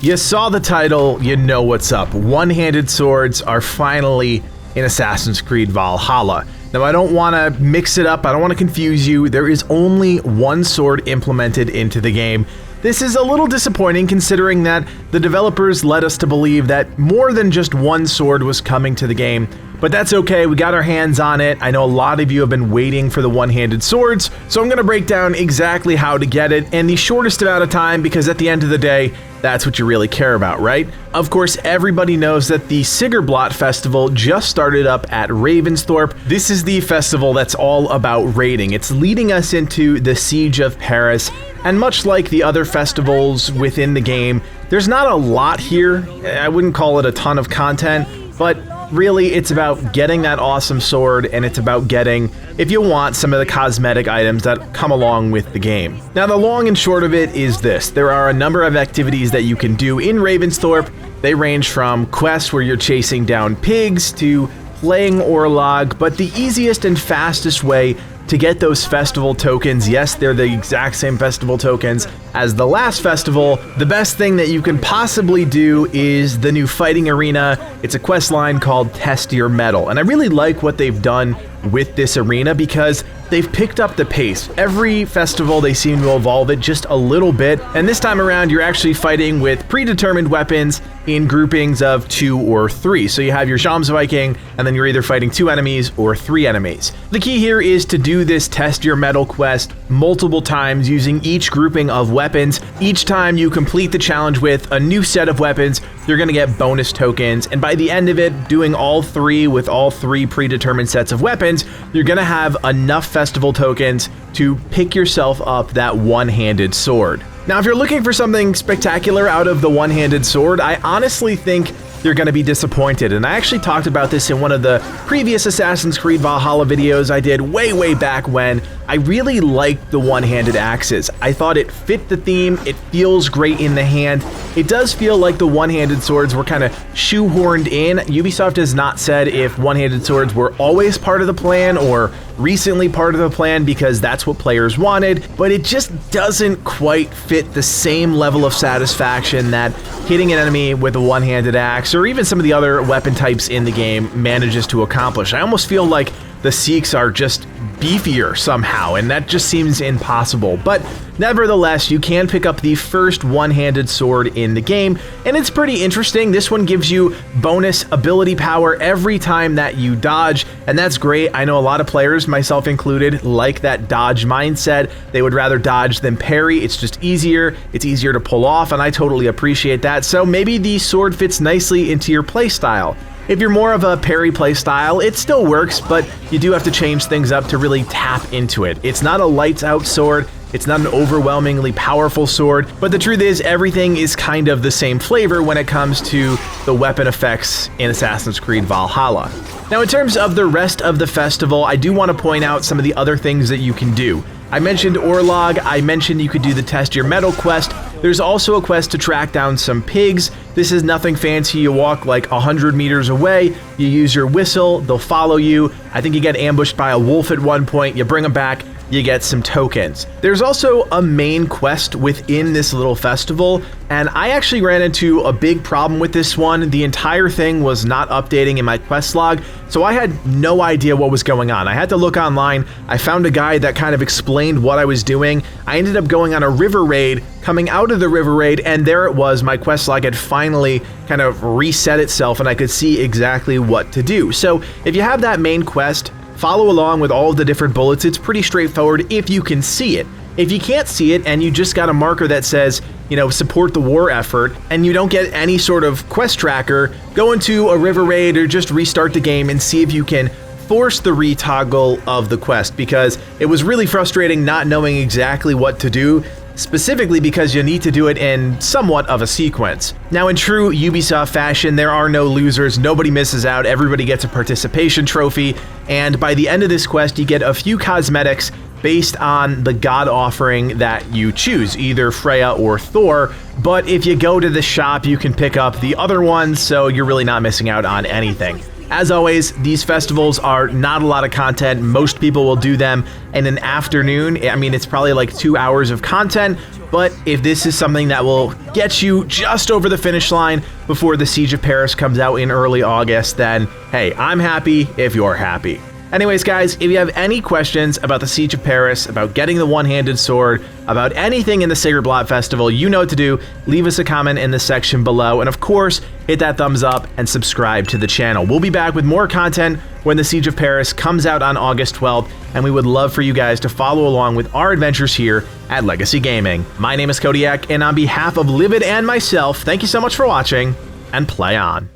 You saw the title, you know what's up. One-handed swords are finally in Assassin's Creed Valhalla. Now, I don't want to mix it up, I don't want to confuse you. There is only one sword implemented into the game. This is a little disappointing considering that the developers led us to believe that more than just one sword was coming to the game. But that's okay, we got our hands on it. I know a lot of you have been waiting for the one-handed swords, so I'm going to break down exactly how to get it in the shortest amount of time, because at the end of the day, that's what you really care about, right? Of course, everybody knows that the Sigrblot festival just started up at Ravensthorpe. This is the festival that's all about raiding. It's leading us into the Siege of Paris, and much like the other festivals within the game, there's not a lot here. I wouldn't call it a ton of content, but really, it's about getting that awesome sword, and it's about getting, if you want, some of the cosmetic items that come along with the game. Now, the long and short of it is this. There are a number of activities that you can do in Ravensthorpe. They range from quests where you're chasing down pigs to playing Orlog, but the easiest and fastest way to get those festival tokens, yes, they're the exact same festival tokens as the last festival. The best thing that you can possibly do is the new fighting arena. It's a quest line called Test Your Mettle, and I really like what they've done with this arena because they've picked up the pace. Every festival, they seem to evolve it just a little bit, and this time around, you're actually fighting with predetermined weapons in groupings of 2 or 3. So you have your Shams Viking, and then you're either fighting 2 enemies or 3 enemies. The key here is to do this Test Your Mettle quest multiple times using each grouping of weapons. Each time you complete the challenge with a new set of weapons, you're going to get bonus tokens, and by the end of it, doing all 3 with all 3 predetermined sets of weapons, you're going to have enough festival tokens to pick yourself up that one-handed sword. Now, if you're looking for something spectacular out of the one-handed sword, I honestly think you're going to be disappointed, and I actually talked about this in one of the previous Assassin's Creed Valhalla videos I did way back when. I really liked the one-handed axes. I thought it fit the theme, it feels great in the hand. It does feel like the one-handed swords were kind of shoehorned in. Ubisoft has not said if one-handed swords were always part of the plan or recently part of the plan because that's what players wanted, but it just doesn't quite fit the same level of satisfaction that hitting an enemy with a one-handed axe or even some of the other weapon types in the game manages to accomplish. I almost feel like the Sikhs are just beefier somehow, and that just seems impossible. But nevertheless, you can pick up the first one-handed sword in the game, and it's pretty interesting. This one gives you bonus ability power every time that you dodge, and that's great. I know a lot of players, myself included, like that dodge mindset. They would rather dodge than parry. It's just easier. It's easier to pull off, and I totally appreciate that. So maybe the sword fits nicely into your playstyle. If you're more of a parry playstyle, it still works, but you do have to change things up to really tap into it. It's not a lights out sword, it's not an overwhelmingly powerful sword, but the truth is everything is kind of the same flavor when it comes to the weapon effects in Assassin's Creed Valhalla. Now, in terms of the rest of the festival, I do want to point out some of the other things that you can do. I mentioned Orlog, I mentioned you could do the Test Your Mettle quest. There's also a quest to track down some pigs. This is nothing fancy. You walk like 100 meters away, you use your whistle, they'll follow you. I think you get ambushed by a wolf at one point, you bring them back, you get some tokens. There's also a main quest within this little festival, and I actually ran into a big problem with this one. The entire thing was not updating in my quest log, so I had no idea what was going on. I had to look online. I found a guide that kind of explained what I was doing. I ended up going on a river raid, coming out of the river raid, and there it was. My quest log had finally kind of reset itself, and I could see exactly what to do. So if you have that main quest, follow along with all of the different bullets. It's pretty straightforward if you can see it. If you can't see it and you just got a marker that says, you know, support the war effort, and you don't get any sort of quest tracker, go into a river raid or just restart the game and see if you can force the retoggle of the quest, because it was really frustrating not knowing exactly what to do, specifically because you need to do it in somewhat of a sequence. Now, in true Ubisoft fashion, there are no losers, nobody misses out, everybody gets a participation trophy, and by the end of this quest, you get a few cosmetics based on the god offering that you choose, either Freya or Thor, but if you go to the shop, you can pick up the other ones, so you're really not missing out on anything. As always, these festivals are not a lot of content. Most people will do them in an afternoon. I mean, it's probably like 2 hours of content, but if this is something that will get you just over the finish line before the Siege of Paris comes out in early August, then hey, I'm happy if you're happy. Anyways, guys, if you have any questions about the Siege of Paris, about getting the one-handed sword, about anything in the Sigrblot Festival, you know what to do. Leave us a comment in the section below, and of course, hit that thumbs up and subscribe to the channel. We'll be back with more content when the Siege of Paris comes out on August 12th, and we would love for you guys to follow along with our adventures here at Legacy Gaming. My name is Codiak, and on behalf of Livid and myself, thank you so much for watching, and play on.